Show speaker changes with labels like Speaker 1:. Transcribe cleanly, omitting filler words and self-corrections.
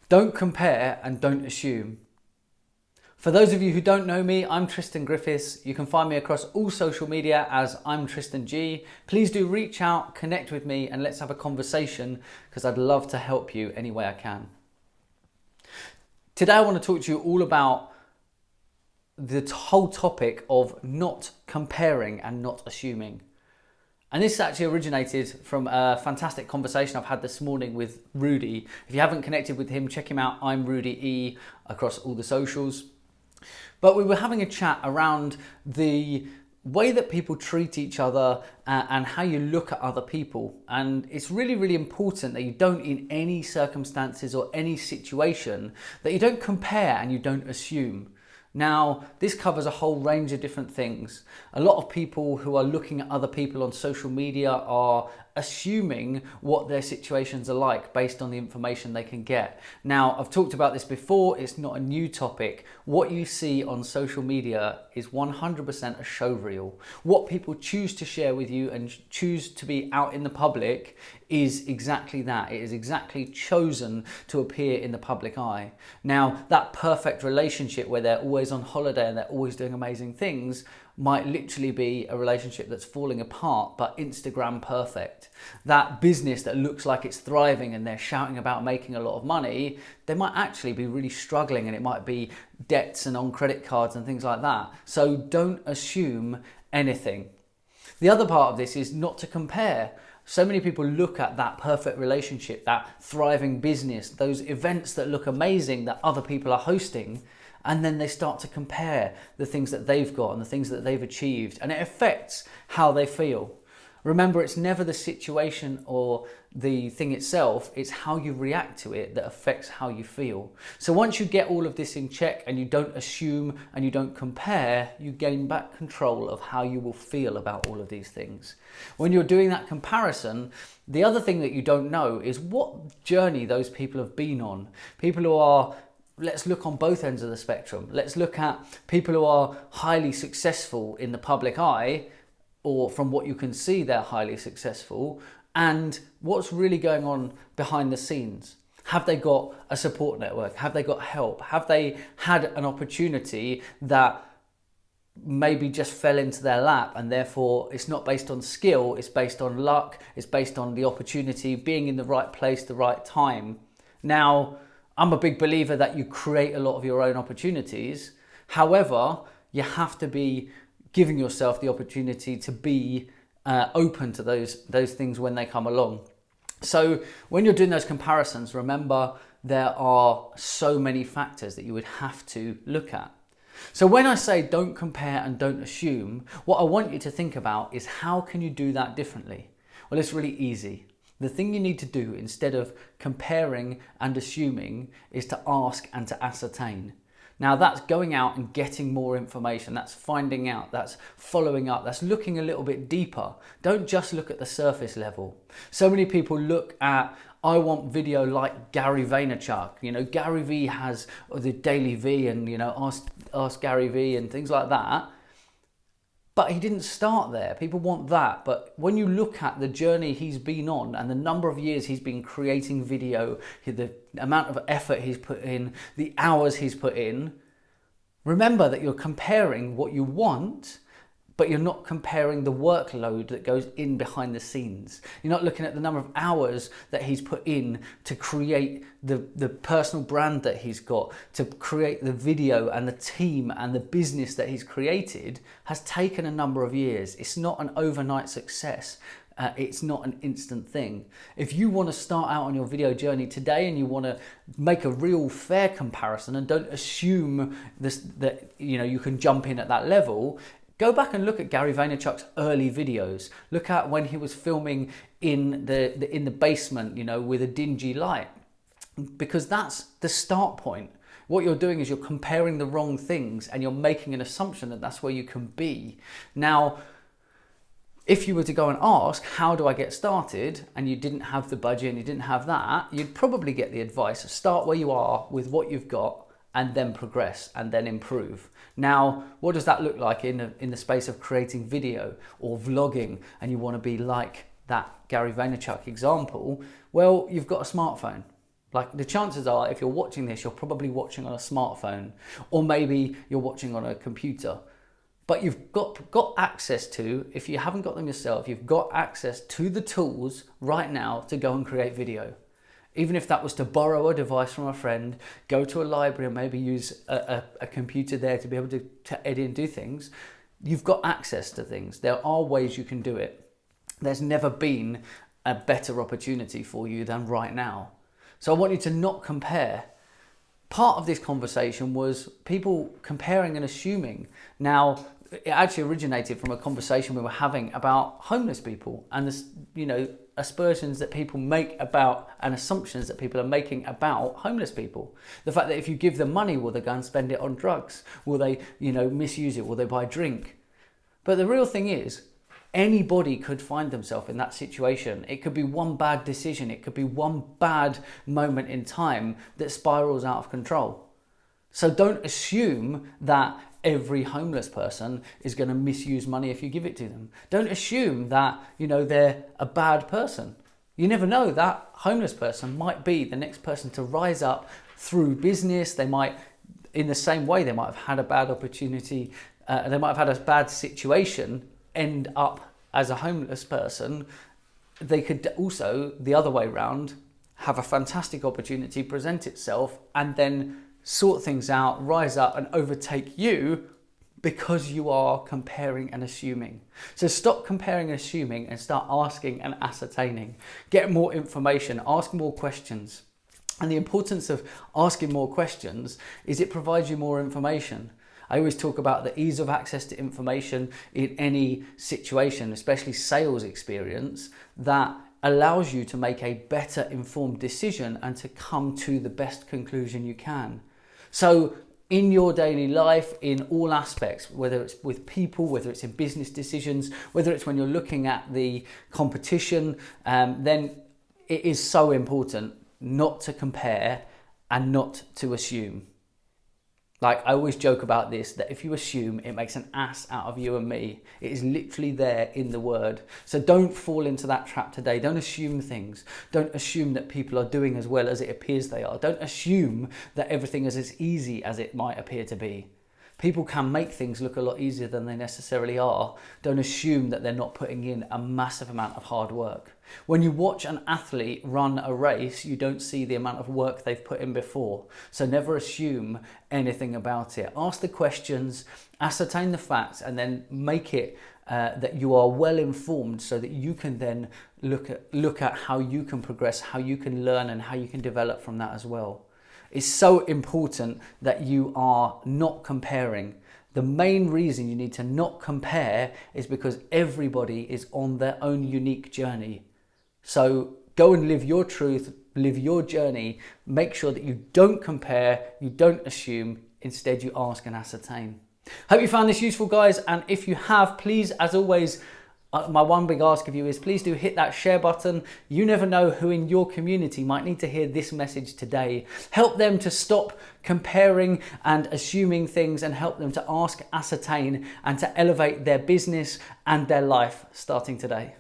Speaker 1: Don't compare and don't assume. For those of you who don't know me, I'm Tristan Griffiths. You can find me across all social media as ImTristanG. Please do reach out, connect with me, and let's have a conversation because I'd love to help you any way I can. Today I want to talk to you all about the whole topic of not comparing and not assuming. And this actually originated from a fantastic conversation I've had this morning with Rudy. If you haven't connected with him, check him out. I'm Rudy E across all the socials. But we were having a chat around the way that people treat each other and how you look at other people. And it's really, really important that you don't, in any circumstances or any situation, that you don't compare and you don't assume. Now, this covers a whole range of different things. A lot of people who are looking at other people on social media are assuming what their situations are like based on the information they can get. Now, I've talked about this before, it's not a new topic. What you see on social media is 100% a show reel. What people choose to share with you and choose to be out in the public is exactly that. It is exactly chosen to appear in the public eye. Now, that perfect relationship where they're always on holiday and they're always doing amazing things might literally be a relationship that's falling apart, but Instagram perfect. That business that looks like it's thriving and they're shouting about making a lot of money, they might actually be really struggling and it might be debts and on credit cards and things like that. So don't assume anything. The other part of this is not to compare. So many people look at that perfect relationship, that thriving business, those events that look amazing that other people are hosting, and then they start to compare the things that they've got and the things that they've achieved, and it affects how they feel. Remember, it's never the situation or the thing itself, it's how you react to it that affects how you feel. So once you get all of this in check and you don't assume and you don't compare, you gain back control of how you will feel about all of these things. When you're doing that comparison, the other thing that you don't know is what journey those people have been on. People who are, let's look on both ends of the spectrum. Let's look at people who are highly successful in the public eye, or from what you can see, they're highly successful, and what's really going on behind the scenes. Have they got a support network? Have they got help? Have they had an opportunity that maybe just fell into their lap, and therefore it's not based on skill, it's based on luck, it's based on the opportunity, being in the right place, the right time. Now, I'm a big believer that you create a lot of your own opportunities. However, you have to be giving yourself the opportunity to be open to those things when they come along. So when you're doing those comparisons, remember there are so many factors that you would have to look at. So when I say don't compare and don't assume, what I want you to think about is how can you do that differently? Well, it's really easy. The thing you need to do instead of comparing and assuming is to ask and to ascertain. Now that's going out and getting more information, that's finding out, that's following up, that's looking a little bit deeper. Don't just look at the surface level. So many people look at, I want video like Gary Vaynerchuk. You know, Gary V has the Daily V and, you know, ask Gary V and things like that. But he didn't start there. People want that. But when you look at the journey he's been on and the number of years he's been creating video, the amount of effort he's put in, the hours he's put in, remember that you're comparing what you want, but you're not comparing the workload that goes in behind the scenes. You're not looking at the number of hours that he's put in to create the personal brand that he's got, to create the video, and the team and the business that he's created has taken a number of years. It's not an overnight success. It's not an instant thing. If you want to start out on your video journey today and you want to make a real fair comparison and don't assume that you can jump in at that level, go back and look at Gary Vaynerchuk's early videos. Look at when he was filming in the basement, with a dingy light, because that's the start point. What you're doing is you're comparing the wrong things and you're making an assumption that that's where you can be. Now, if you were to go and ask, how do I get started? And you didn't have the budget and you didn't have that, you'd probably get the advice of start where you are with what you've got and then progress and then improve. Now, what does that look like in the space of creating video or vlogging, and you want to be like that Gary Vaynerchuk example? Well, you've got a smartphone. Like, the chances are, if you're watching this, you're probably watching on a smartphone, or maybe you're watching on a computer. But you've got access to, if you haven't got them yourself, you've got access to the tools right now to go and create video. Even if that was to borrow a device from a friend, go to a library and maybe use a computer there to be able to edit and do things, you've got access to things. There are ways you can do it. There's never been a better opportunity for you than right now. So I want you to not compare. Part of this conversation was people comparing and assuming. Now, it actually originated from a conversation we were having about homeless people and the, aspersions that people make about, and assumptions that people are making about homeless people. The fact that if you give them money, will they go and spend it on drugs? Will they, misuse it? Will they buy drink? But the real thing is, anybody could find themselves in that situation. It could be one bad decision. It could be one bad moment in time that spirals out of control. So don't assume that every homeless person is going to misuse money if you give it to them. Don't assume that, they're a bad person. You never know, that homeless person might be the next person to rise up through business. They might, in the same way, they might have had a bad opportunity, they might have had a bad situation, end up as a homeless person. They could also, the other way around, have a fantastic opportunity present itself and then sort things out, rise up and overtake you because you are comparing and assuming. So stop comparing and assuming and start asking and ascertaining. Get more information, ask more questions. And the importance of asking more questions is it provides you more information. I always talk about the ease of access to information in any situation, especially sales experience, that allows you to make a better informed decision and to come to the best conclusion you can. So in your daily life, in all aspects, whether it's with people, whether it's in business decisions, whether it's when you're looking at the competition, then it is so important not to compare and not to assume. Like, I always joke about this, that if you assume, it makes an ass out of you and me. It is literally there in the word. So don't fall into that trap today. Don't assume things. Don't assume that people are doing as well as it appears they are. Don't assume that everything is as easy as it might appear to be. People can make things look a lot easier than they necessarily are. Don't assume that they're not putting in a massive amount of hard work. When you watch an athlete run a race, you don't see the amount of work they've put in before. So never assume anything about it. Ask the questions, ascertain the facts, and then make it that you are well informed so that you can then look at how you can progress, how you can learn, and how you can develop from that as well. It's so important that you are not comparing. The main reason you need to not compare is because everybody is on their own unique journey. So go and live your truth, live your journey. Make sure that you don't compare, you don't assume, instead you ask and ascertain. Hope you found this useful, guys, and if you have, please, as always, my one big ask of you is please do hit that share button. You never know who in your community might need to hear this message today. Help them to stop comparing and assuming things and help them to ask, ascertain, and to elevate their business and their life starting today.